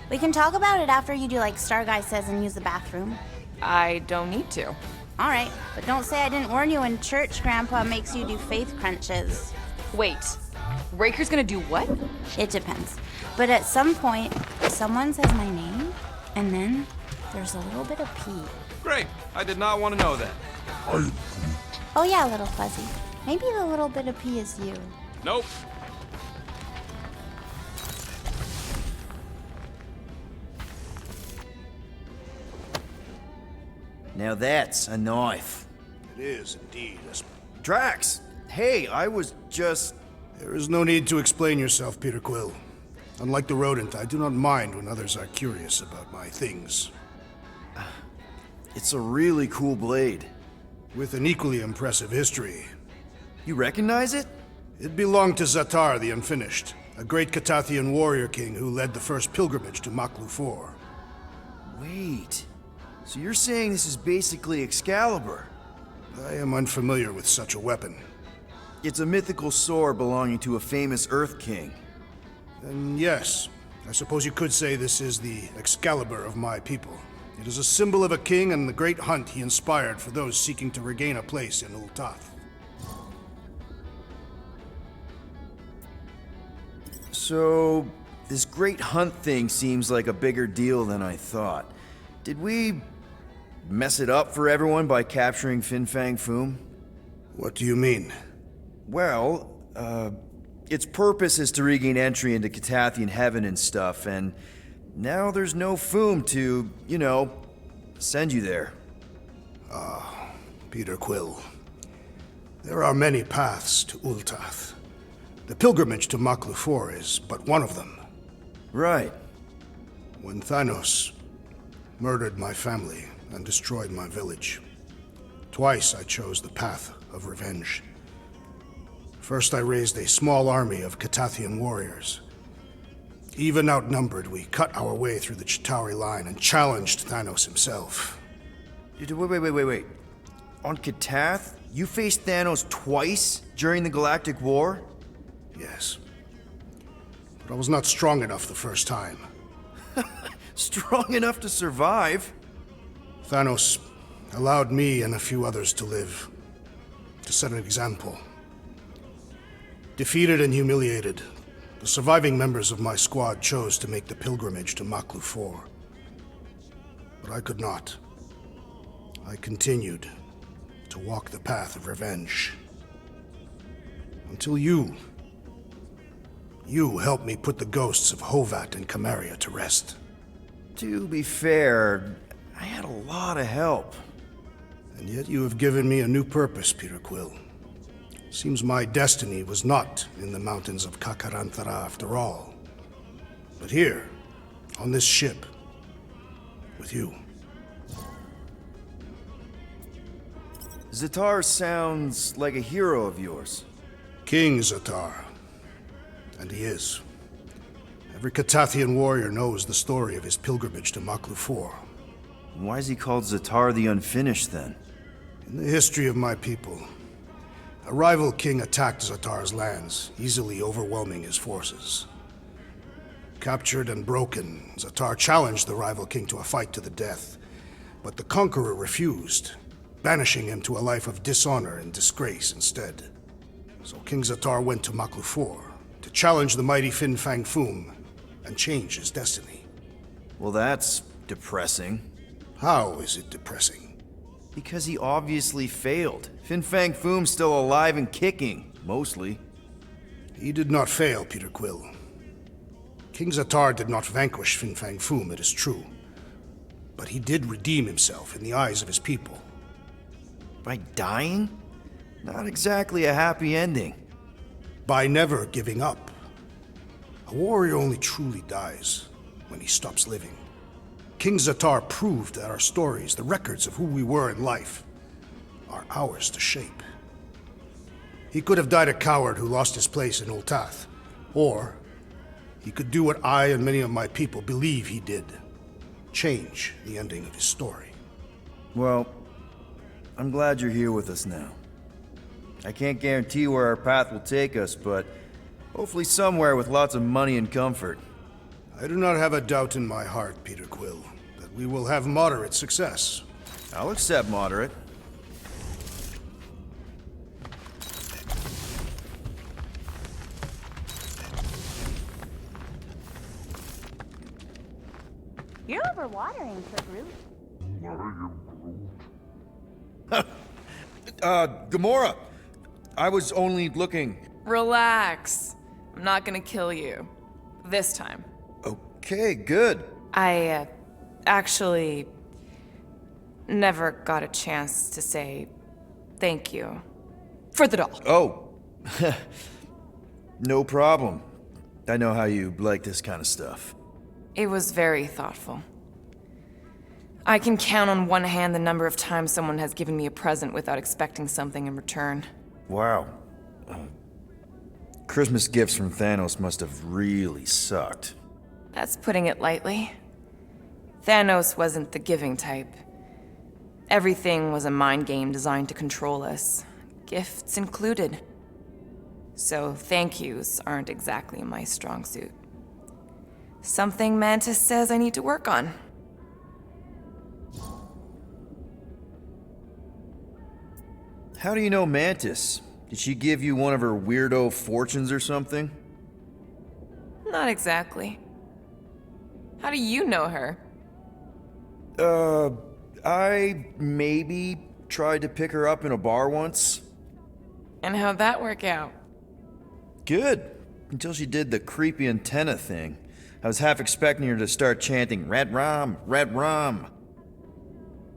We can talk about it after you do like Star Guy says and use the bathroom. I don't need to. Alright, but don't say I didn't warn you in church Grandpa makes you do faith crunches. Wait, Raker's gonna do what? It depends. But at some point, someone says my name, and then there's a little bit of pee. Great. I did not want to know that. Oh yeah, little fuzzy. Maybe the little bit of pee is you. Nope. Now that's a knife. It is indeed. Drax, hey, I was just... There is no need to explain yourself, Peter Quill. Unlike the rodent, I do not mind when others are curious about my things. It's a really cool blade. With an equally impressive history. You recognize it? It belonged to Zatar the Unfinished, a great Catathian warrior king who led the first pilgrimage to Maklu 4. Wait, so you're saying this is basically Excalibur? I am unfamiliar with such a weapon. It's a mythical sword belonging to a famous Earth King. Then yes, I suppose you could say this is the Excalibur of my people. It is a symbol of a king and the great hunt he inspired for those seeking to regain a place in Ultath. So, this great hunt thing seems like a bigger deal than I thought. Did we mess it up for everyone by capturing Fin Fang Foom? What do you mean? Well, its purpose is to regain entry into Catathian heaven and stuff, and now there's no Foom to, you know, send you there. Peter Quill. There are many paths to Ultath. The pilgrimage to Maklu 4 is but one of them. Right. When Thanos murdered my family and destroyed my village, twice I chose the path of revenge. First I raised a small army of Catathian warriors. Even outnumbered, we cut our way through the Chitauri line and challenged Thanos himself. Wait. On Catath, you faced Thanos twice during the Galactic War? Yes. But I was not strong enough the first time. Strong enough to survive? Thanos allowed me and a few others to live, to set an example. Defeated and humiliated, the surviving members of my squad chose to make the pilgrimage to Maklu 4. But I could not. I continued to walk the path of revenge. Until you helped me put the ghosts of Hovat and Camaria to rest. To be fair, I had a lot of help. And yet you have given me a new purpose, Peter Quill. Seems my destiny was not in the mountains of Kakarantara after all, but here, on this ship, with you. Zatar sounds like a hero of yours. King Zatar. And he is. Every Catathian warrior knows the story of his pilgrimage to Maklu 4. Why is he called Zatar the Unfinished, then? In the history of my people, a rival king attacked Zatar's lands, easily overwhelming his forces. Captured and broken, Zatar challenged the rival king to a fight to the death, but the conqueror refused, banishing him to a life of dishonor and disgrace instead. So King Zatar went to Maklu 4 to challenge the mighty Fin Fang Foom and change his destiny. Well, that's depressing. How is it depressing? Because he obviously failed. Fin Fang Foom's still alive and kicking, mostly. He did not fail, Peter Quill. King Zatar did not vanquish Fin Fang Foom, it is true. But he did redeem himself in the eyes of his people. By dying? Not exactly a happy ending. By never giving up. A warrior only truly dies when he stops living. King Zatar proved that our stories, the records of who we were in life, are ours to shape. He could have died a coward who lost his place in Ultath, or he could do what I and many of my people believe he did. Change the ending of his story. Well, I'm glad you're here with us now. I can't guarantee where our path will take us, but hopefully somewhere with lots of money and comfort. I do not have a doubt in my heart, Peter Quill, that we will have moderate success. I'll accept moderate. You're overwatering for Groot. Gamora! I was only looking. Relax. I'm not gonna kill you. This time. Okay, good. I, actually never got a chance to say thank you for the doll. Oh. No problem. I know how you like this kind of stuff. It was very thoughtful. I can count on one hand the number of times someone has given me a present without expecting something in return. Wow. Christmas gifts from Thanos must have really sucked. That's putting it lightly. Thanos wasn't the giving type. Everything was a mind game designed to control us, gifts included. So thank yous aren't exactly my strong suit. Something Mantis says I need to work on. How do you know Mantis? Did she give you one of her weirdo fortunes or something? Not exactly. How do you know her? I maybe tried to pick her up in a bar once. And how'd that work out? Good. Until she did the creepy antenna thing. I was half expecting her to start chanting, Red Rum, Red Rum.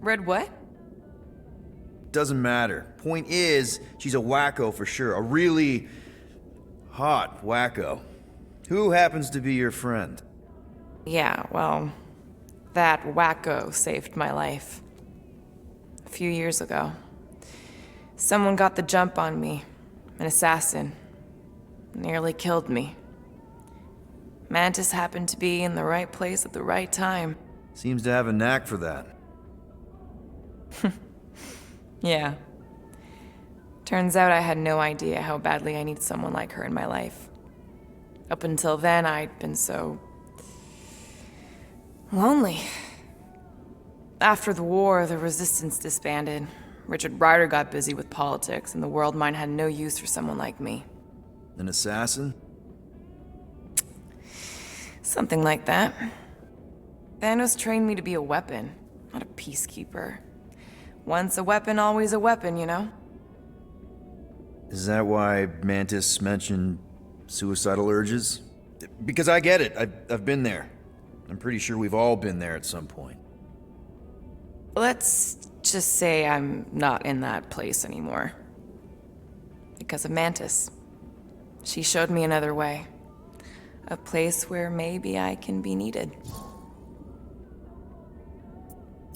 Red what? Doesn't matter. Point is, she's a wacko for sure. A really hot wacko. Who happens to be your friend? Yeah, well, that wacko saved my life. A few years ago. Someone got the jump on me. An assassin. Nearly killed me. Mantis happened to be in the right place at the right time. Seems to have a knack for that. Yeah. Turns out I had no idea how badly I needed someone like her in my life. Up until then, I'd been so lonely. After the war, the resistance disbanded. Richard Rider got busy with politics, and the world mine had no use for someone like me. An assassin? Something like that. Thanos trained me to be a weapon, not a peacekeeper. Once a weapon, always a weapon, you know? Is that why Mantis mentioned suicidal urges? Because I get it. I've been there. I'm pretty sure we've all been there at some point. Let's just say I'm not in that place anymore. Because of Mantis. She showed me another way. A place where maybe I can be needed.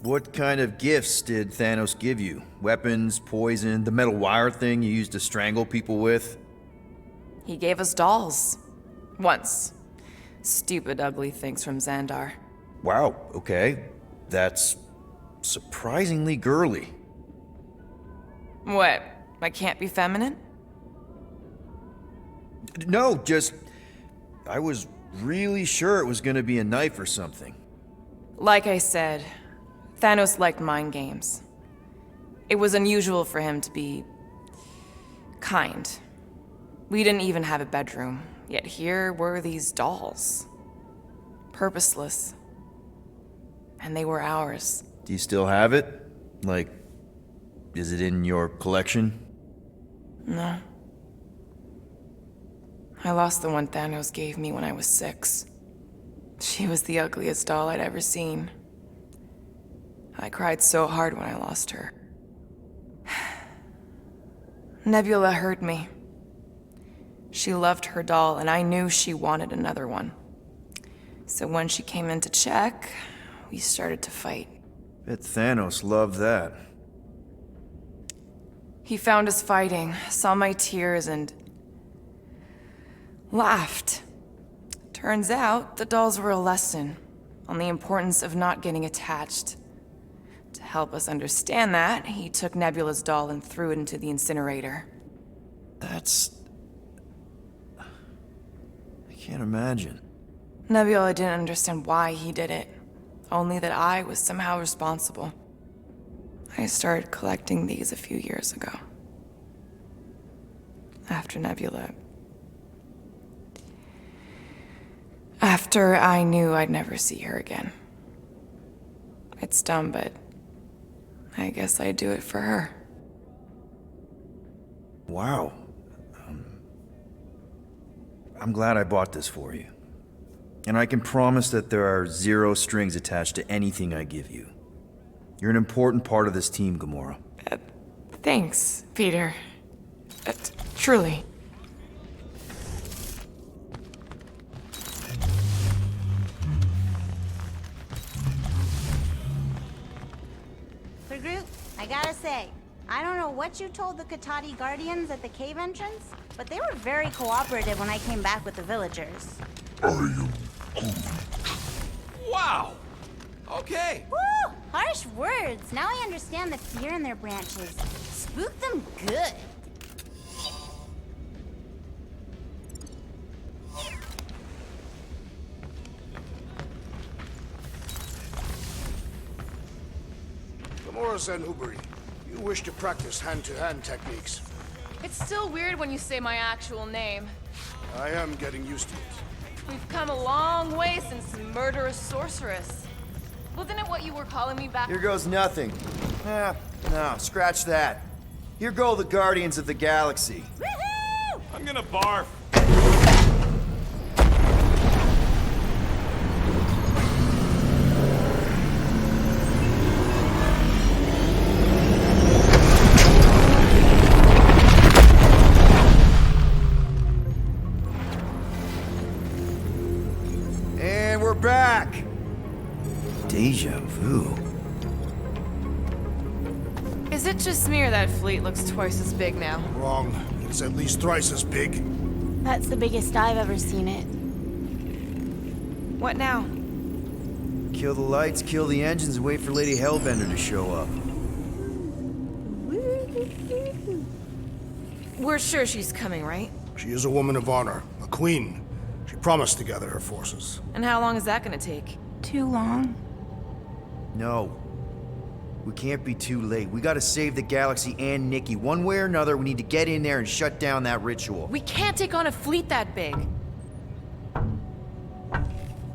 What kind of gifts did Thanos give you? Weapons, poison, the metal wire thing you used to strangle people with? He gave us dolls. Once. Stupid, ugly things from Xandar. Wow, okay. That's surprisingly girly. What? I can't be feminine? No, just... I was really sure it was gonna be a knife or something. Like I said, Thanos liked mind games. It was unusual for him to be kind. We didn't even have a bedroom, yet here were these dolls. Purposeless. And they were ours. Do you still have it? Like, is it in your collection? No. I lost the one Thanos gave me when I was 6. She was the ugliest doll I'd ever seen. I cried so hard when I lost her. Nebula hurt me. She loved her doll, and I knew she wanted another one. So when she came in to check, we started to fight. Bet Thanos loved that. He found us fighting, saw my tears, and laughed. Turns out, the dolls were a lesson on the importance of not getting attached. To help us understand that, he took Nebula's doll and threw it into the incinerator. That's... I can't imagine. Nebula didn't understand why he did it, only that I was somehow responsible. I started collecting these a few years ago. After Nebula. After I knew I'd never see her again. It's dumb, but I guess I'd do it for her. Wow. I'm glad I bought this for you. And I can promise that there are zero strings attached to anything I give you. You're an important part of this team, Gamora. Thanks, Peter. Truly. For Groot, I gotta say, I don't know what you told the Katati Guardians at the cave entrance, but they were very cooperative when I came back with the villagers. Wow! Okay. Woo! Harsh words. Now I understand the fear in their branches. Spook them good. Gamora Zenubari, you wish to practice hand-to-hand techniques. It's still weird when you say my actual name. I am getting used to it. We've come a long way since murderous sorceress. Wasn't it what you were calling me back? Here goes nothing. No, scratch that. Here go the Guardians of the Galaxy. Woohoo! I'm gonna barf. And we're back. Deja vu. Is it just me or that fleet looks twice as big now? Wrong. It's at least thrice as big. That's the biggest I've ever seen it. What now? Kill the lights, kill the engines, and wait for Lady Hellbender to show up. We're sure she's coming, right? She is a woman of honor, a queen. She promised to gather her forces. And how long is that gonna take? Too long. No. We can't be too late. We gotta save the galaxy and Nikki. One way or another, we need to get in there and shut down that ritual. We can't take on a fleet that big.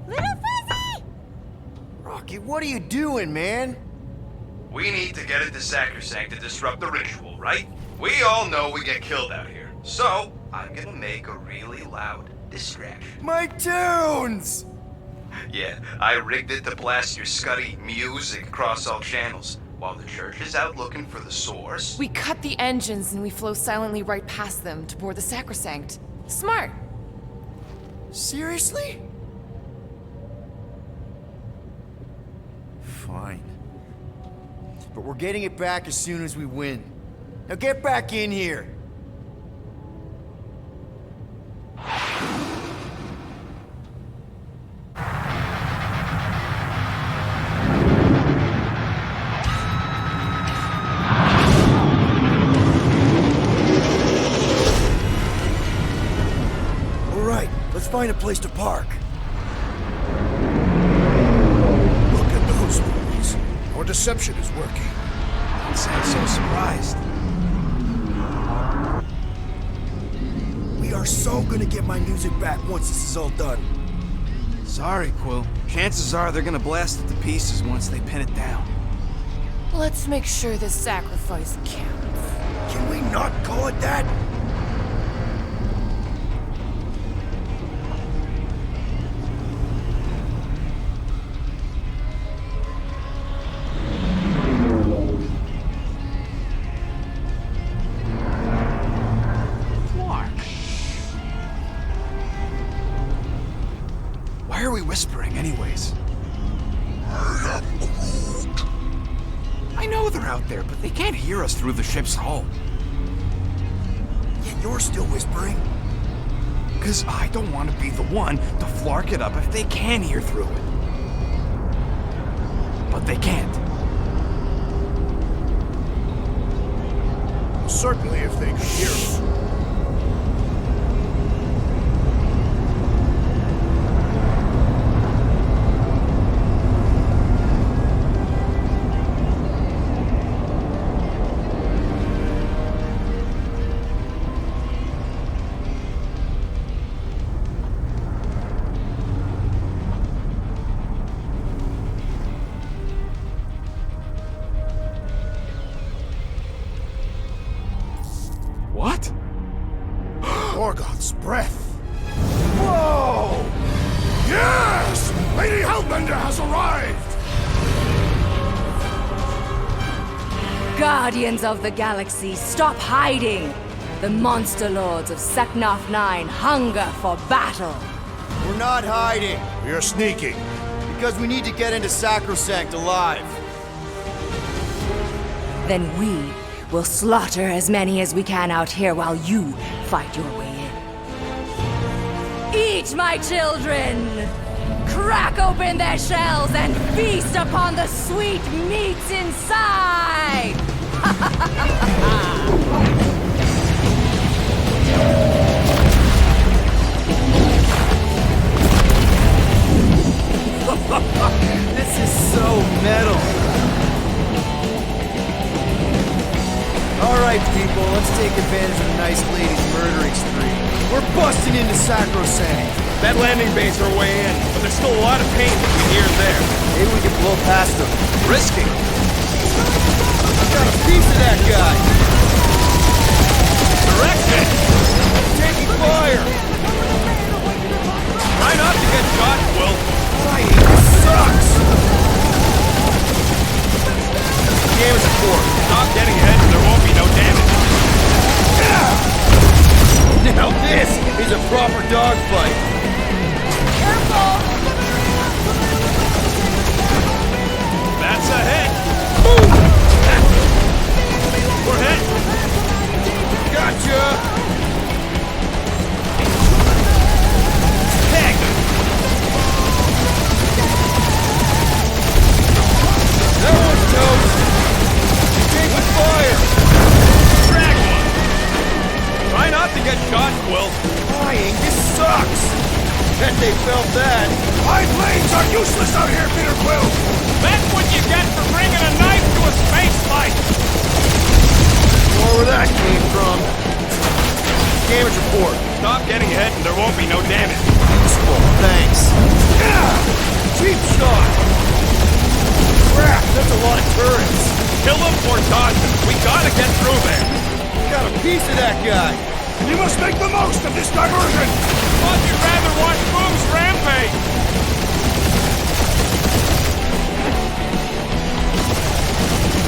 Little Fuzzy! Rocket, what are you doing, man? We need to get into Sacrosanto to disrupt the ritual, right? We all know we get killed out here. So, I'm gonna make a really loud distraction. My tunes! Yeah, I rigged it to blast your scuddy music across all channels, while the church is out looking for the source. We cut the engines and we flow silently right past them to board the Sacrosanct. Smart. Seriously? Fine. But we're getting it back as soon as we win. Now get back in here! Let's find a place to park. Look at those movies. Our deception is working. Don't sound so surprised. We are so gonna get my music back once this is all done. Sorry, Quill. Chances are they're gonna blast it to pieces once they pin it down. Let's make sure this sacrifice counts. Can we not call it that? Why are we whispering anyways? I know they're out there, but they can't hear us through the ship's hull. Yet you're still whispering. Because I don't want to be the one to flark it up if they can hear through it. But they can't. Certainly if they could hear us. its breath. Whoa! Yes! Lady Hellbender has arrived! Guardians of the Galaxy, stop hiding! The monster lords of Seknarf 9 hunger for battle. We're not hiding, We are sneaking. because we need to get into Sacrosanto alive. Then we will slaughter as many as we can out here while you fight your way in. Eat, my children! Crack open their shells and feast upon the sweet meats inside! This is so metal. Alright, people, let's take advantage of a nice lady's murdering spree. We're busting into Sacrosanto. That landing base are way in, but there's still a lot of pain between here and there. Maybe we can blow past them. Risky. Got a piece of that guy. Direction! Taking fire. Try not to get shot, Will. This sucks. Game is a 4. Stop getting ahead and there won't be no damage. Now this is a proper dogfight. That's a hit. Boom! We're hit. Gotcha. Heck! That one's toast. Taking fire. Drag one. Try not to get shot, Will. Flying, this sucks. Bet they felt that. My blades are useless out here, Peter Quill! That's what you get for bringing a knife to a space fight. More where that came from. Damage report. Stop getting ahead and there won't be no damage. Useful, thanks. Cheap shot. Crap, that's a lot of turrets. Kill them or dodge them. We gotta get through there. Got a piece of that guy. We must make the most of this diversion! Thought you'd rather watch Boom's rampage.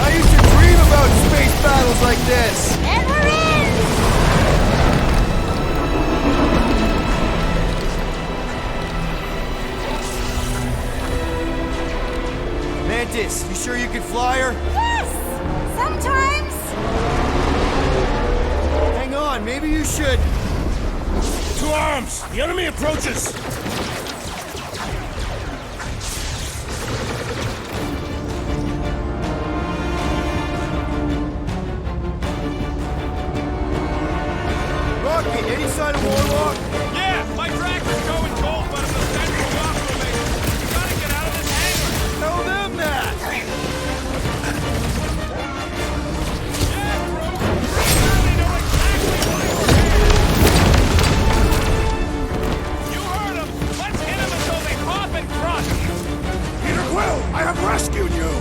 I used to dream about space battles like this. And we're in! Mantis, you sure you can fly her? Yes! Sometimes! Hang on, maybe you should. To arms! The enemy approaches! Rocket, any sign of Warlock? Yeah, my tractor's going cold, but it's a central lock formation. We gotta get out of this hangar. Tell them that! Yeah, bro. They know exactly what it's doing. You heard them. Let's hit them until they pop and crush. Peter Quill, I have rescued you!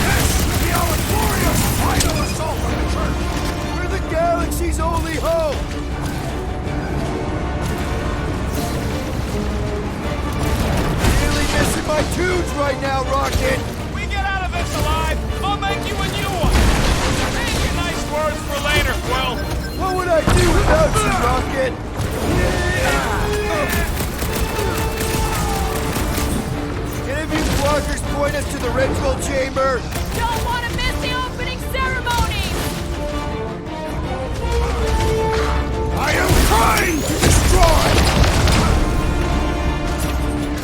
This will be our glorious final assault on the church! We're the galaxy's only hope! Really missing my tunes right now, Rocket! We get out of this alive, I'll make you a new one. Save your nice words for later, Quill. What would I do without you, Rocket? Any of you bloggers point us to the ritual chamber? Don't want to miss the opening ceremony! I am trying to destroy!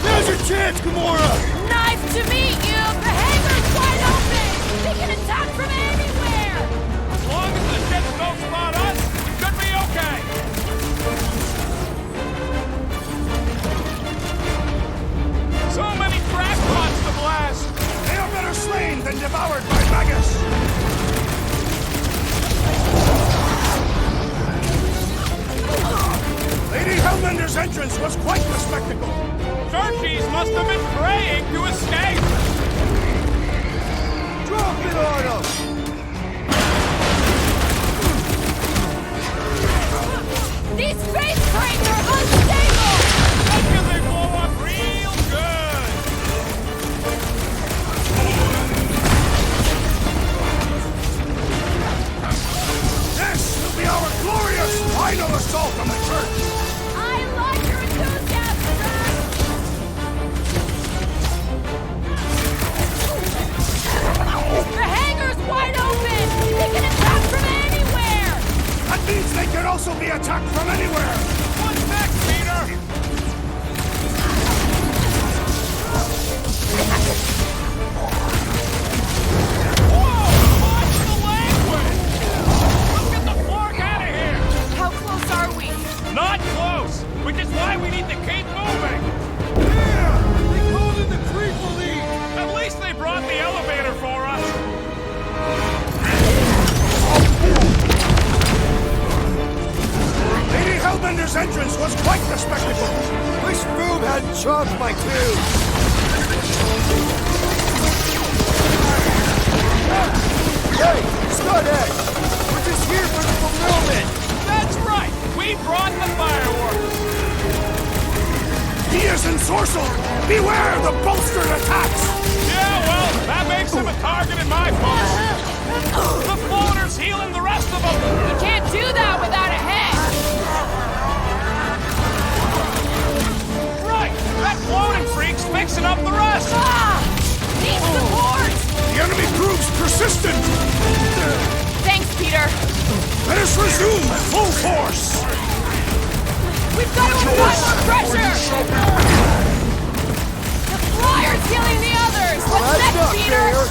There's your chance, Gamora! Nice to meet you! The hangar's wide open! We can attack from anywhere! As long as the ships don't spot us, we should be okay. So many crackpots to blast! They are better slain than devoured by Magus! Lady Hellbender's entrance was quite the spectacle! Churchies must have been praying to escape! Drop it on him! These space crates are unstable! That's 'cause they blow up real good! This will be our glorious final assault on the church! I like your enthusiasm, Drax! The hangar's wide open! They can attack from anywhere! That means they can also be attacked from anywhere! What's next, Peter? Whoa! Watch the language! Let's get the flark out of here! How close are we? Not close! Which is why we need to keep moving! Yeah! They called in the creep lead! At least they brought the elevator for us! Lady Hellbender's entrance was quite the spectacle! Wish Boom hadn't chomped my tube! Hey, Stunhead! We're just here for the fulfillment! That's right! We brought the fireworks! He is ensorcelled! Beware the bolstered attacks! Yeah, well, that makes him a target in my book! The floater's healing the rest of them! You can't do that without a head! Right! That floating freak's mixing up the rest! Need support! The enemy proves persistent! Thanks, Peter. Let us resume at full force! We've got to apply more pressure! The flyer's killing the others! What's That's next, not Peter? fair.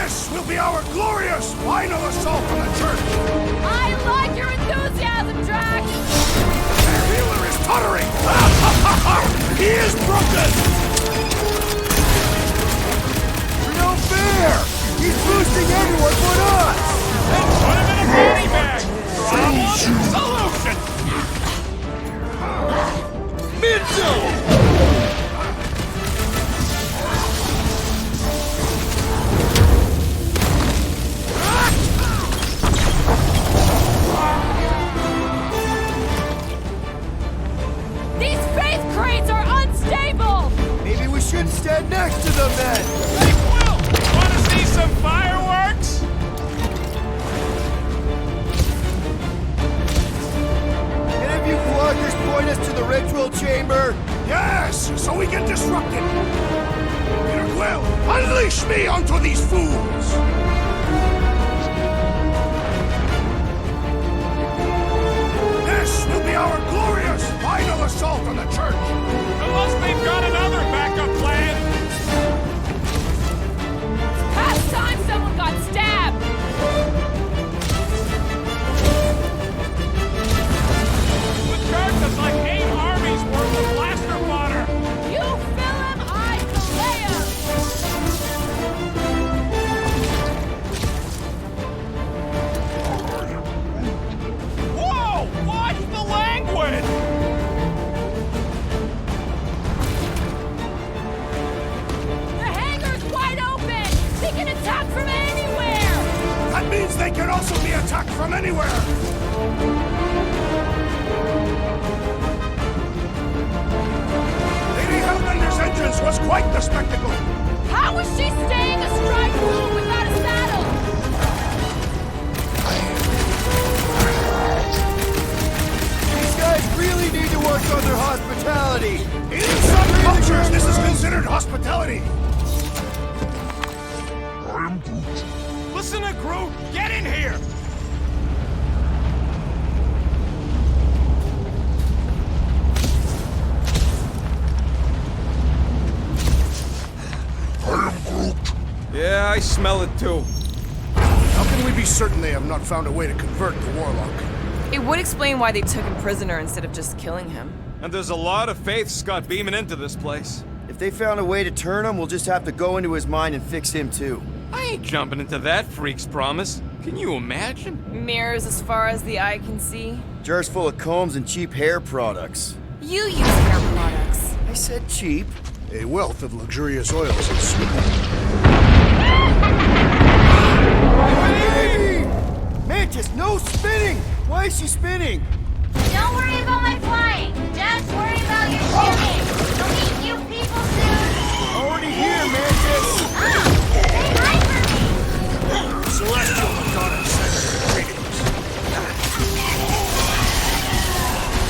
This will be our glorious final assault on the church! I like your enthusiasm, Drax! Their healer is tottering! He is broken! No fair! He's boosting everyone but us! Then put him in a fanny bag! Problem, solution! Mid-zone! These space crates are unstable! Maybe we should stand next to them then! Hey, Quill! Wanna see some fireworks? Can any of you vloggers point us to the ritual chamber? Yes, so we can disrupt it! Peter Quill, unleash me onto these fools! This will be our glorious final assault on the church! Unless they've got another backup plan! Past time someone got stabbed! The church is like 8 armies worth of blaster fodder! You fill him, I fillet him! Whoa! Watch the language! The hangar's wide open! They can attack from anywhere! That means they can also be attacked from anywhere! Lady Hellbender's entrance was quite the spectacle! How is she staying astride Boom without a saddle? These guys really need to work on their hospitality! In some cultures, this is considered hospitality! Listen to Groot! Get in here! Yeah, I smell it too. How can we be certain they have not found a way to convert the Warlock? It would explain why they took him prisoner instead of just killing him. And there's a lot of faith Scott beaming into this place. If they found a way to turn him, we'll just have to go into his mind and fix him too. I ain't jumping into that freak's promise. Can you imagine? Mirrors as far as the eye can see. Jars full of combs and cheap hair products. You use hair products. I said cheap. A wealth of luxurious oils and sweet. If it Mantis, no spinning! Why is she spinning? Don't worry about my flying. Just worry about your shooting. I'll meet you people soon. Already here, Mantis! Say hi for me. Celestial Madonna sent greetings.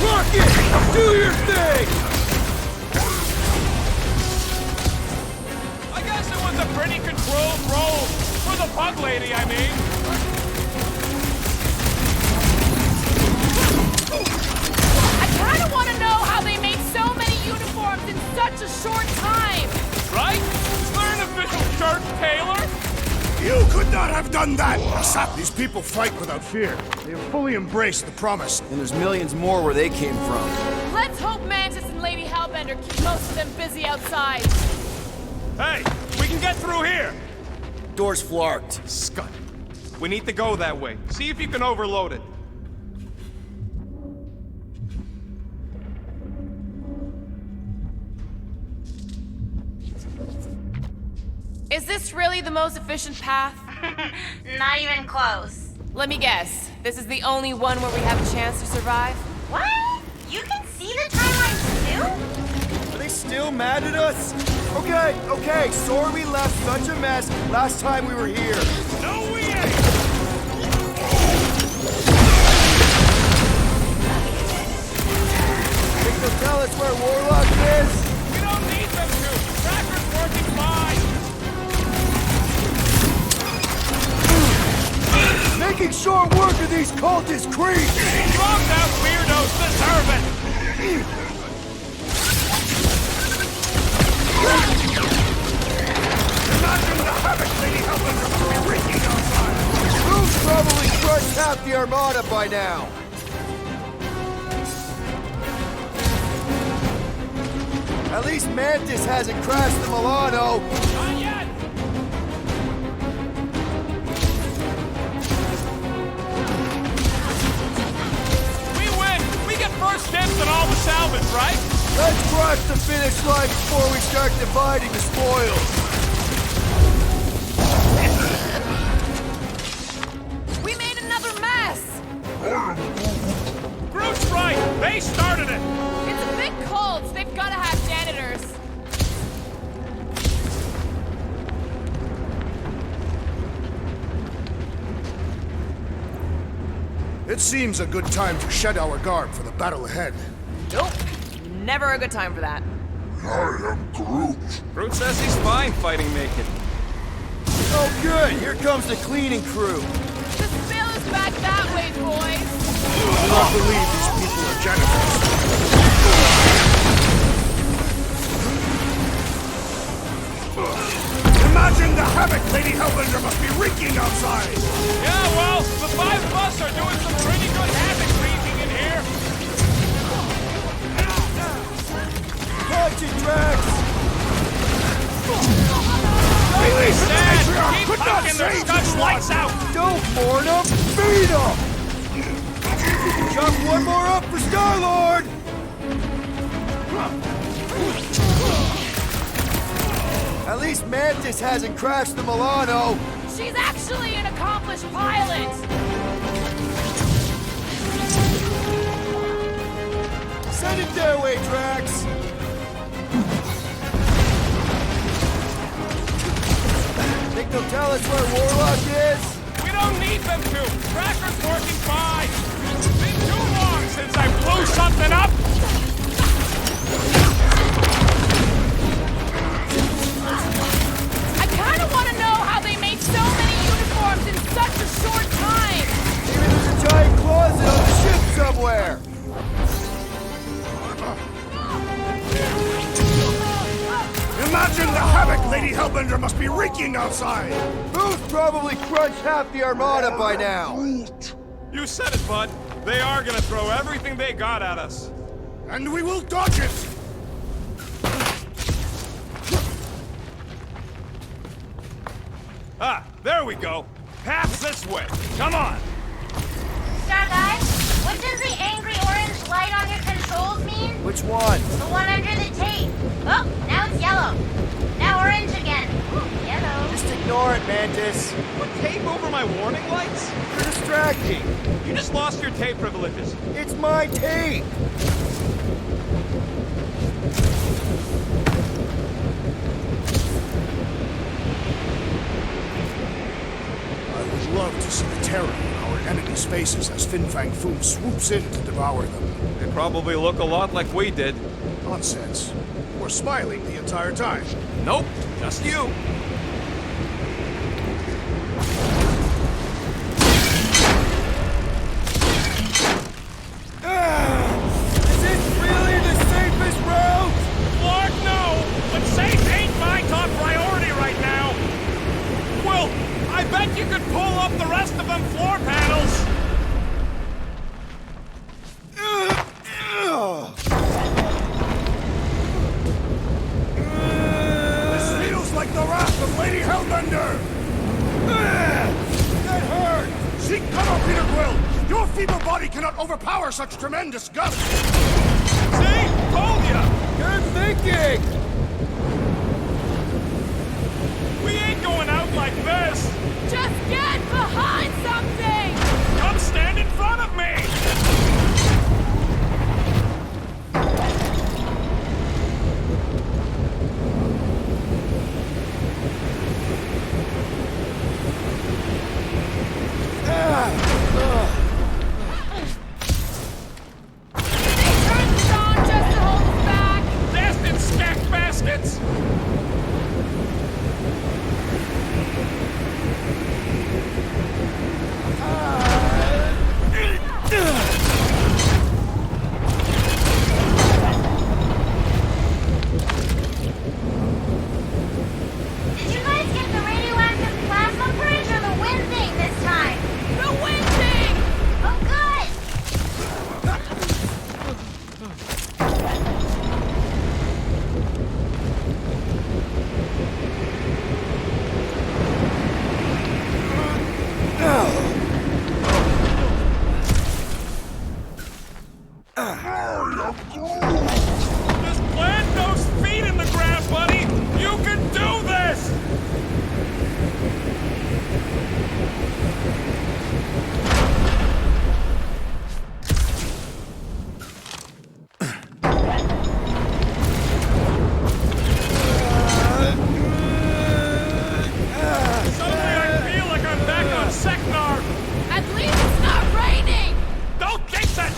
Rocket! Do your thing! I guess it was a pretty controlled roll. For the bug lady, I mean. I kind of want to know how they made so many uniforms in such a short time. Right? Is there an official shirt tailor? You could not have done that! These people fight without fear. They have fully embraced the promise. And there's millions more where they came from. Let's hope Mantis and Lady Hellbender keep most of them busy outside. Hey, we can get through here. Door's flarked. Scut. We need to go that way. See if you can overload it. Is this really the most efficient path? Not even close. Let me guess. This is the only one where we have a chance to survive? What? You can see the timelines too? Are they still mad at us? Okay, sorry we left such a mess last time we were here. No, we ain't! Think they'll tell us where Warlock is? We don't need them to. Tracker's working fine. Making short work of these cultist creeps! Drugged out weirdos deserve it. Imagine the havoc Lady Hellbender must be wreaking outside! Groot's probably crushed half the armada by now. At least Mantis hasn't crashed the Milano. Not yet. We win. We get first dibs on all the salvage, right? Let's cross the finish line before we start dividing the spoils. We made another mess! Groot's right. They started it. It's a big cult. They've got to have janitors. It seems a good time to shed our garb for the battle ahead. Nope. Never a good time for that. I am Groot. Groot says he's fine fighting naked. Oh good, here comes the cleaning crew. The spill is back that way, boys. I do not believe these people are janitors. Imagine the havoc Lady Hellbender must be wreaking outside! Yeah, well, the five of us are doing some pretty good havoc wreaking in here. Punch it, Drax! Release the Dad, matriarch keep could not hucking their save scutch this lights one! out. Don't mourn him, beat him! Chuck one more up for Star-Lord! At least Mantis hasn't crashed the Milano. She's actually an accomplished pilot. Send it their way, Drax. Think they'll tell us where Warlock is? We don't need them to. Tracker's working fine. It's been too long since I blew something up. I kind of want to know how they made so many uniforms in such a short time. Maybe there's a giant closet on the ship somewhere. Imagine the havoc Lady Hellbender must be wreaking outside! Who's probably crunched half the armada by now? You said it, bud. They are gonna throw everything they got at us. And we will dodge it! Ah, there we go. Path this way. Come on. Star Guy, what does the angry orange light on your controls mean? Which one? The one under the tape. Oh, now it's yellow. Now orange again. Ooh, yellow. Just ignore it, Mantis. Put tape over my warning lights? You're just distracting! You just lost your tape privileges. It's my tape! I would love to see the terror in our enemies' faces as Fin Fang Foom swoops in to devour them. They probably look a lot like we did. Nonsense. We're smiling the entire time. Nope, just you. Is this really the safest route? Lord, no! But safe ain't my top priority right now! Well, I bet you could pull up the rest of them floor panels! This feels like the wrath of Lady Hellbender! That hurt! Seek cover, Peter Quill! Your feeble body cannot overpower such tremendous gusts! See? Told ya! Good thinking! We ain't going out like this! Just get behind something! Come stand in front of me! They turned this on just to hold us back! Blasted stack baskets! Did you guys get the radioactive plasma bridge or the wind thing this time? The wind thing! Oh, good! Just plant those feet in the ground, buddy! You can do this! Suddenly I feel like I'm back on Seknar! At least it's not raining! Don't jinx it!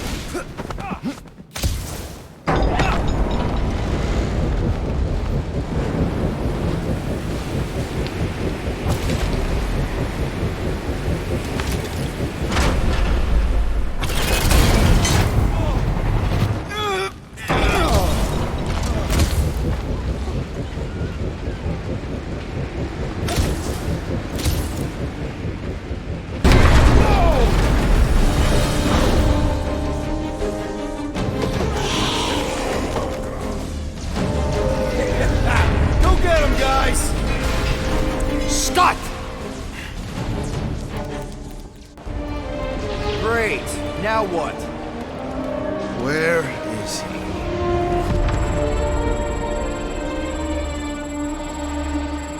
Go get him, guys! Scott! Great. Now what? Where is he?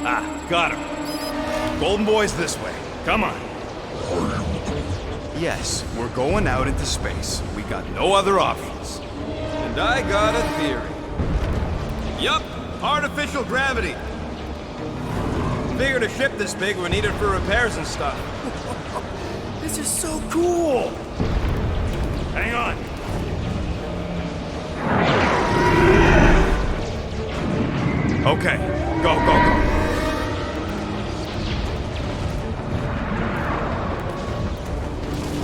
Ah, got him. Golden Boy's this way. Come on. Yes, we're going out into space. We got no other options. And I got a theory. Yup, artificial gravity. Figured a ship this big would need it for repairs and stuff. This is so cool! Hang on. Okay, go, go, go.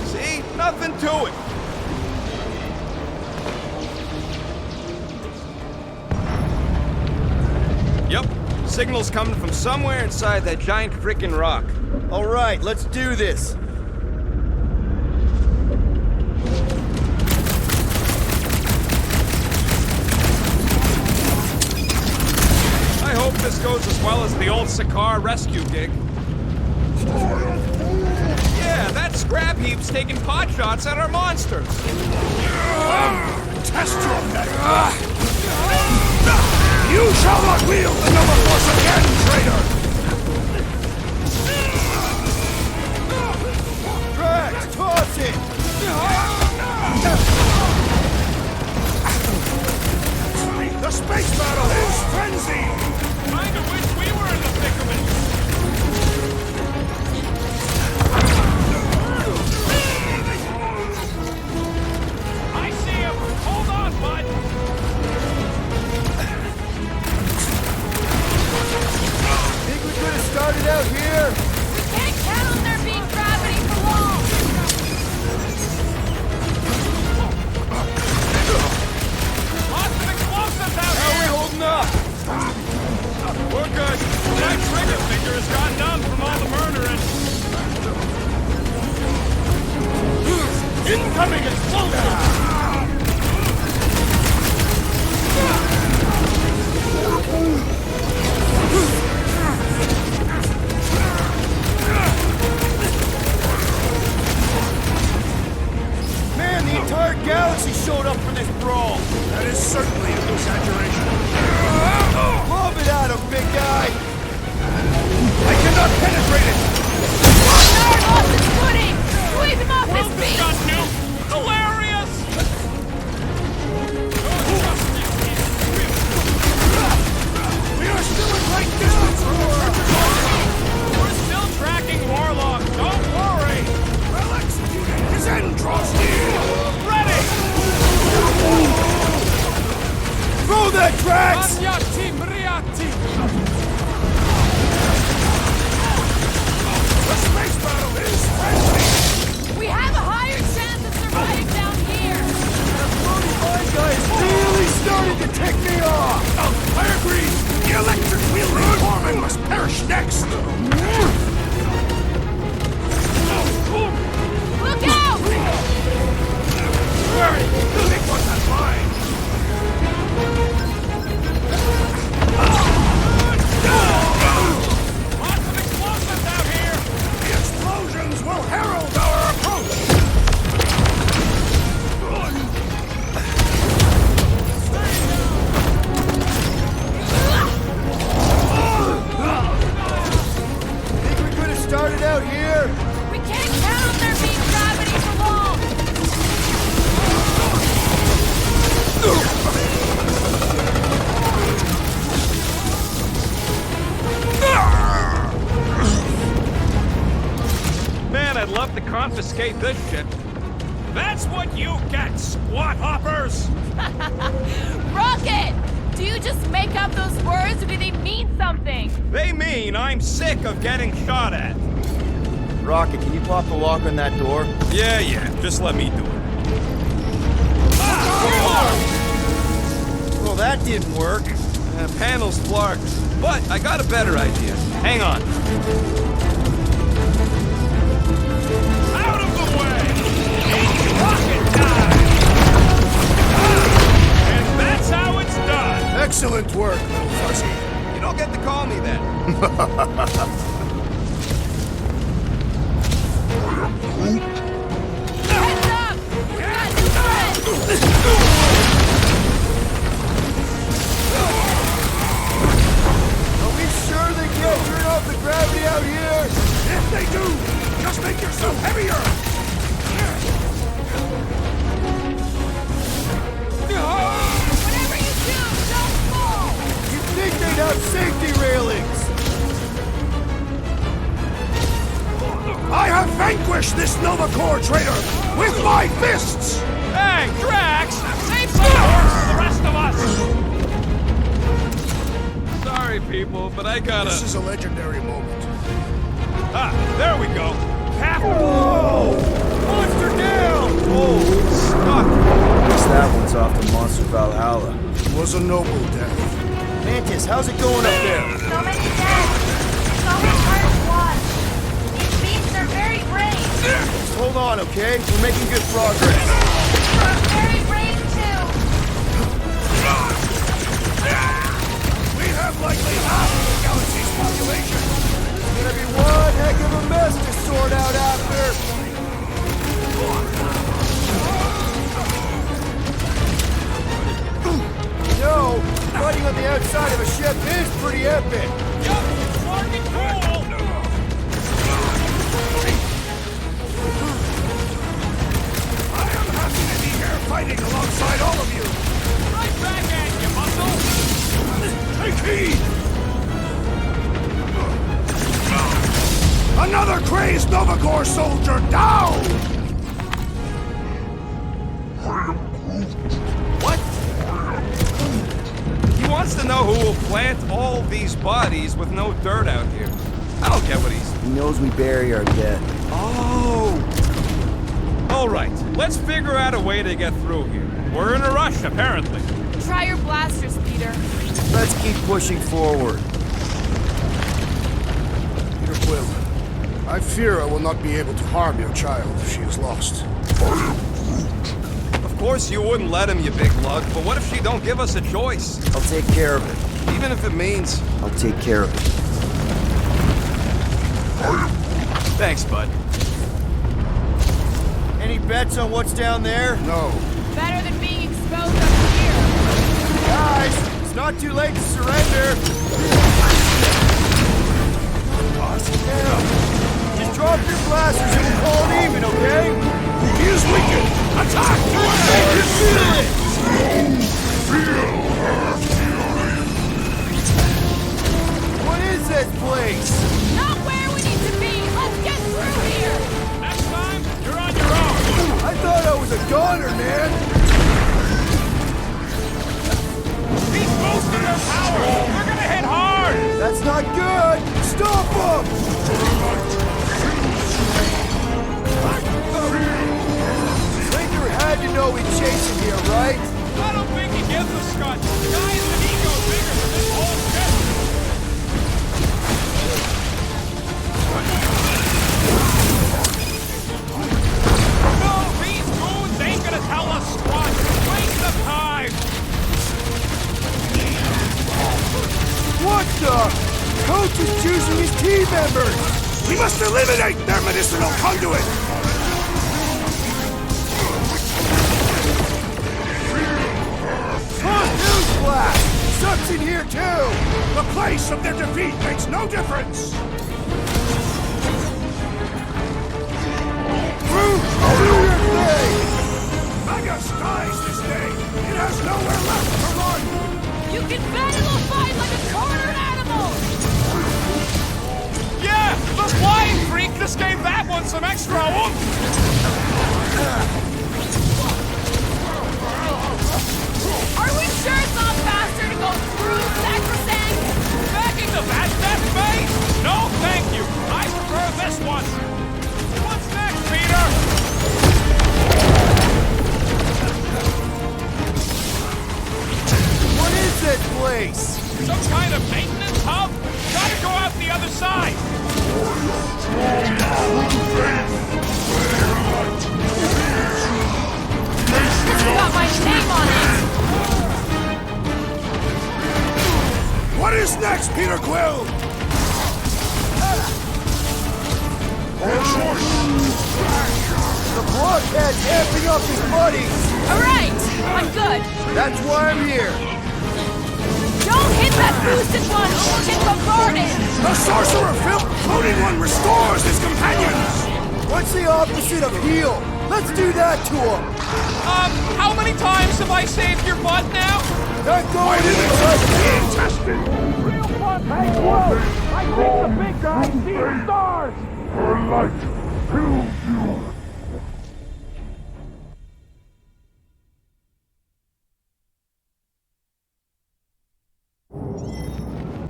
See? Nothing to it. Yep, signal's coming from somewhere inside that giant frickin' rock. All right, let's do this. I hope this goes as well as the old Sakaar rescue gig. Yeah, that scrap heap's taking pot shots at our monsters. Test your metal! You shall not wield the Nova Force again, traitor! Drax! across it! The space battle is frenzied! Kinda wish we were in the thick of it. I see him! Hold on, bud! Think we could have started out here? We can't count on there being gravity for long! Lots of explosives out How are we here! holding up? We're good. My trigger finger has gone numb from all the murdering. Incoming explosion! Man, the entire galaxy showed up for this brawl! That is certainly an exaggeration. Lob it at him, big guy! I cannot penetrate it! Guard off his footing! Squeeze him off his feet! Got you! Hilarious! We are still a great distance from the We're still tracking Warlock, don't worry! Well executed! His end draws near! Ready! Throw that, Drax! The space battle is frenzied! We have a higher chance of surviving down here! My guy is really starting to tick me off! I agree! The electric wheel reforming must perish next! Look out! Hurry! Think what's that line! Lots of explosives out here! The explosions will herald our approach! Think we could have started out here? We can't count on there being gravity for long! Man, I'd love to confiscate this shit. That's what you get, squat hoppers! Rocket! Do you just make up those words or do they mean something? They mean I'm sick of getting shot at. Rocket, can you pop the lock on that door? Yeah, just let me do it. Well, that didn't work. Panel's flarked, but I got a better idea. Hang on. Out of the way! It's rocket time! And that's how it's done! Excellent work, little fuzzy. You don't get to call me that. Heads up! We've got new friends! Are we sure they can't turn off the gravity out here? If they do, just make yourself heavier! Whatever you do, don't fall! You'd think they'd have safety railings! I have vanquished this Nova Corps traitor with my fists! Hey, Drax! Save some horse for the rest of us! Sorry, people, but I gotta... This is a legendary moment. Ah, there we go. Whoa! Monster down! Oh, stuck. Guess that one's off to Monster Valhalla. It was a noble death. Mantis, how's it going up there? So many dead. So many hearts lost. These beasts are very brave. Just hold on, okay? We're making good progress. We're very brave too. We have likely half of the galaxy's population. It's gonna be one heck of a mess to sort out after. You know, fighting on the outside of a ship is pretty epic. Yup, fucking cool. Speed! Another crazed Novagor soldier down! What? He wants to know who will plant all these bodies with no dirt out here. I don't get what he's... He knows we bury our dead. Oh! Alright, let's figure out a way to get through here. We're in a rush, apparently. Try your blasters, Peter. Let's keep pushing forward. Peter Quill, I fear I will not be able to harm your child if she is lost. Of course you wouldn't let him, you big lug, but what if she don't give us a choice? I'll take care of it. Even if it means... I'll take care of it. Thanks, bud. Any bets on what's down there? No. Better than being exposed up here. Guys, it's not too late to surrender. Just drop your blasters and we'll call it even, okay? He is weakened! Attack! What is this place? Not where we need to be. Let's get through here. Next time, you're on your own. I thought I was a goner, man. He's boosting their power. We're gonna hit hard. That's not good. Stop him! Slater had to know we'd chase him here, right? I don't think he gives a scut. The guy is an ego bigger than this whole shit. No, these goons ain't gonna tell us squat. Waste of time. What the? Coach is choosing his team members! We must eliminate their medicinal conduit! Newsflash! Sucks in here too! The place of their defeat makes no difference! Groot, do your thing! Magus dies this day! It has nowhere left to run! You can bet it'll fight like a cornered animal. Yeah, the flying freak just gave that one some extra oomph. Are we sure it's not faster to go through Sacrosanto? Backing the bad death phase? No, thank you. I prefer this one. What's next, Peter? What is this place? Some kind of maintenance hub? Gotta go out the other side. It's got my name on it. What is next, Peter Quill? The blockhead's amping up his buddies! All right, I'm good. That's why I'm here! Don't hit that boosted one or we'll get bombarded. The sorcerer floating one restores his companions! What's the opposite of heal? Let's do that to him! How many times have I saved your butt now? Not going in the Being tested! Real fun, hey, whoa! I think the big guy sees stars!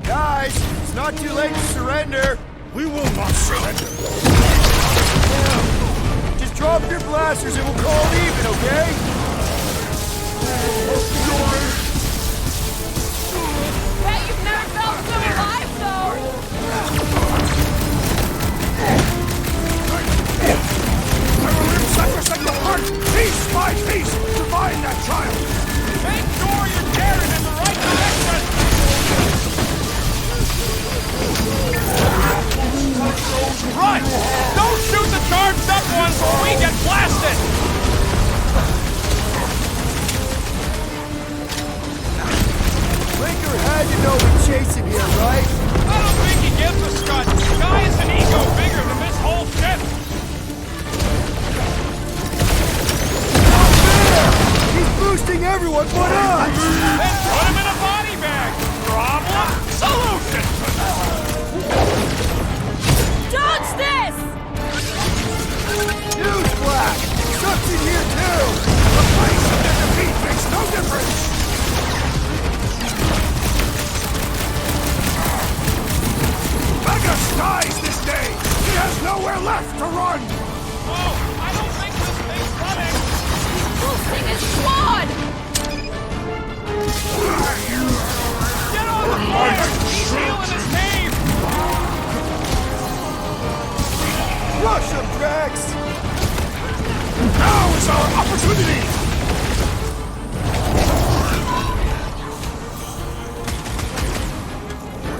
Guys, it's not too late to surrender! We will not surrender! Just drop your blasters and we'll call it even, okay? Bet you've never felt so alive, though. I will rip Sacrosanto apart, piece by piece, to find that child! Make sure you're carrying in the right direction! Run! Don't shoot the charged up ones or we get blasted! Blinker had to know we'd chase him here, right? I don't think he gives a scut. The guy is an ego bigger than this whole ship. He's boosting everyone but us! Then put him in a body bag. Problem in here too! The place of their defeat makes no difference! Vegas dies this day! He has nowhere left to run! Oh, I don't think this thing's running! This thing is flawed! Get on the fire! He's healing his cave! Rush him, Drax! Now is our opportunity!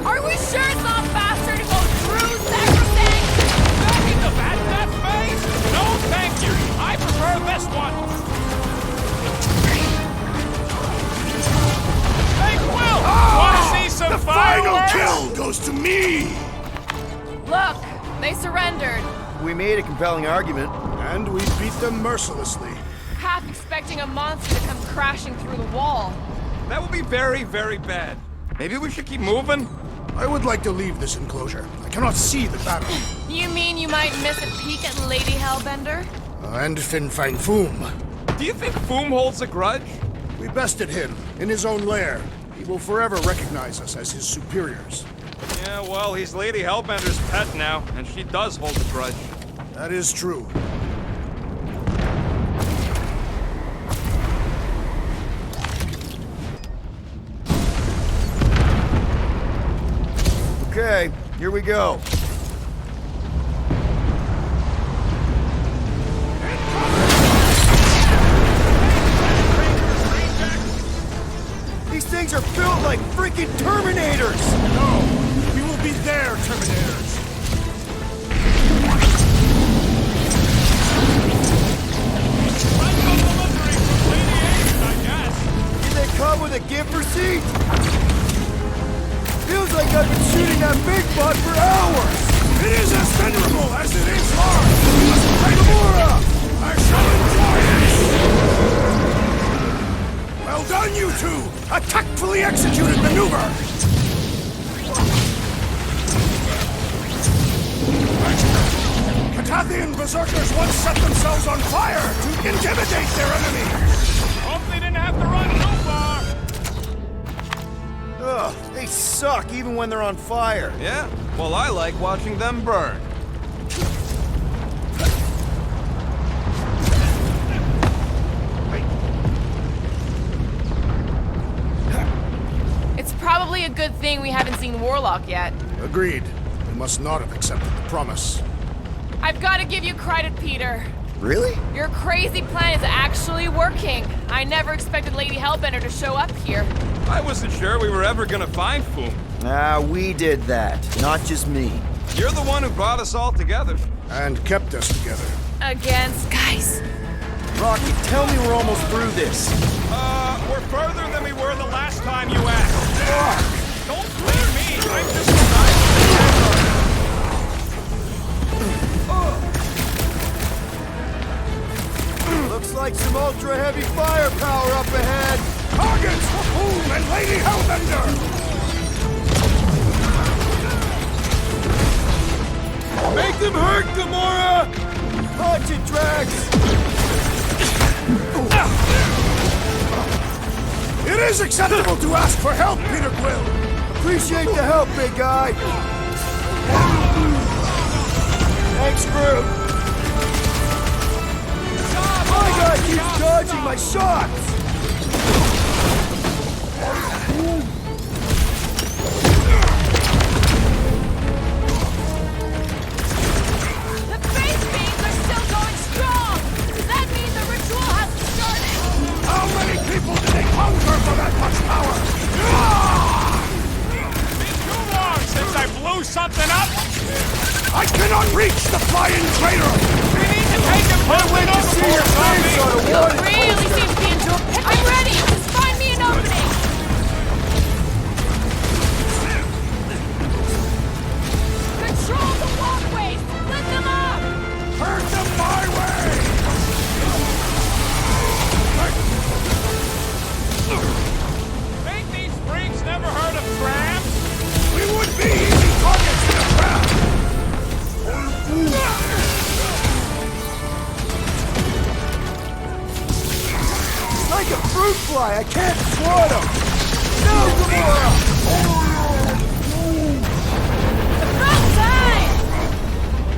Are we sure it's not faster to go through Sacrosanto? Back into that phase? No, thank you! I prefer this one! Hey, Quill! Wanna see some The fireworks? final kill goes to me! Look, they surrendered. We made a compelling argument. And we beat them mercilessly. Half expecting a monster to come crashing through the wall. That would be very, very bad. Maybe we should keep moving? I would like to leave this enclosure. I cannot see the battle. You mean you might miss a peek at Lady Hellbender? And Fin Fang Foom. Do you think Foom holds a grudge? We bested him in his own lair. He will forever recognize us as his superiors. Yeah, well, he's Lady Hellbender's pet now, and she does hold a grudge. That is true. Okay, here we go. These things are built like freaking Terminators! No, we will be their Terminators. Did they come with a gift receipt? Feels like I've been shooting that big butt for hours! It is as venerable as it is large! We must fight Gamora! I shall enjoy it! Well done, you two! A tactfully executed maneuver! Catathian berserkers once set themselves on fire to intimidate their enemy! Hope they didn't have to run too far! Ugh, they suck even when they're on fire. Yeah? Well, I like watching them burn. It's probably a good thing we haven't seen Warlock yet. Agreed. We must not have accepted the promise. I've got to give you credit, Peter. Really? Your crazy plan is actually working. I never expected Lady Hellbender to show up here. I wasn't sure we were ever gonna find Foom. Ah, we did that, not just me. You're the one who brought us all together. And kept us together. Against guys. Rocky, tell me we're almost through this. We're further than we were the last time you asked. Don't blame me. I'm just trying Looks like some ultra-heavy firepower up ahead! Targets for Foom and Lady Hellbender! Make them hurt, Gamora! Punch it, Drax! It is acceptable to ask for help, Peter Quill! Appreciate the help, big guy! Thanks, Groot! My guy keeps dodging my shots! The face beams are still going strong! Does that mean the ritual hasn't started? How many people did they conquer for that much power? Been too long since I blew something up. I cannot reach the flying traitor! We need to take him Can't wait to see your face on a You wanted really poster. seem to be enjoying it. I'm ready! Just find me an opening! Control the walkways! Split them up! Turn them my way! Think these freaks never heard of trams? We would be easy targets in a trap! Like a fruit fly, I can't swat him! No, Gamora! About time!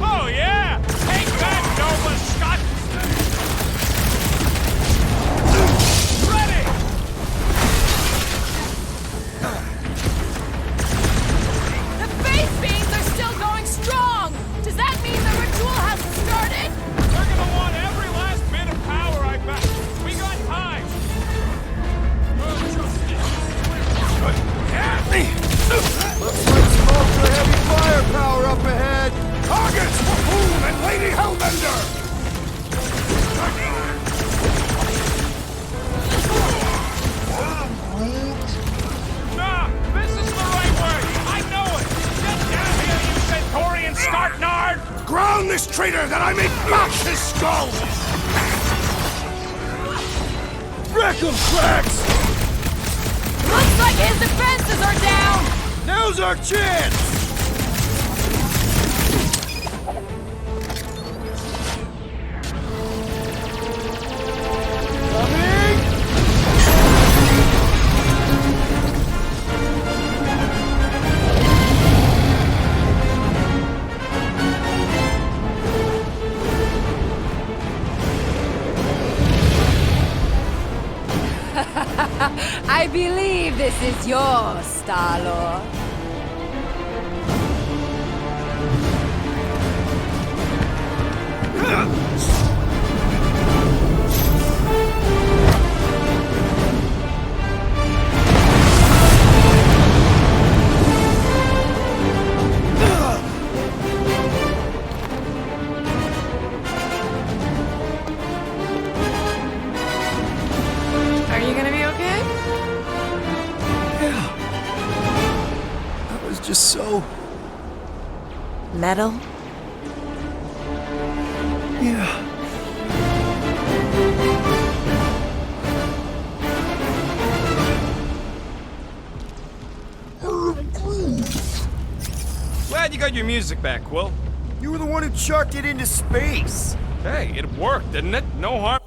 Oh, yeah! Take that, Nova Scott! Ready! The face beams are still going strong! Does that mean the ritual hasn't started? We're gonna want every last bit of power, I bet. We got time. Looks like smoke for heavy firepower up ahead! Targets for Boom and Lady Hellbender! Nah, this is the right way. I know it. Get down here, you Centaurian Scartnard! Ground this traitor that I may bash his skull! Wreck him, Drax! Looks like his defenses are down! Now's our chance! Coming! I believe this is yours, Star-Lord. Are you gonna be okay? Yeah. That was just so... Metal? Yeah. Glad you got your music back, Quill. You were the one who chucked it into space! Hey, it worked, didn't it? No harm.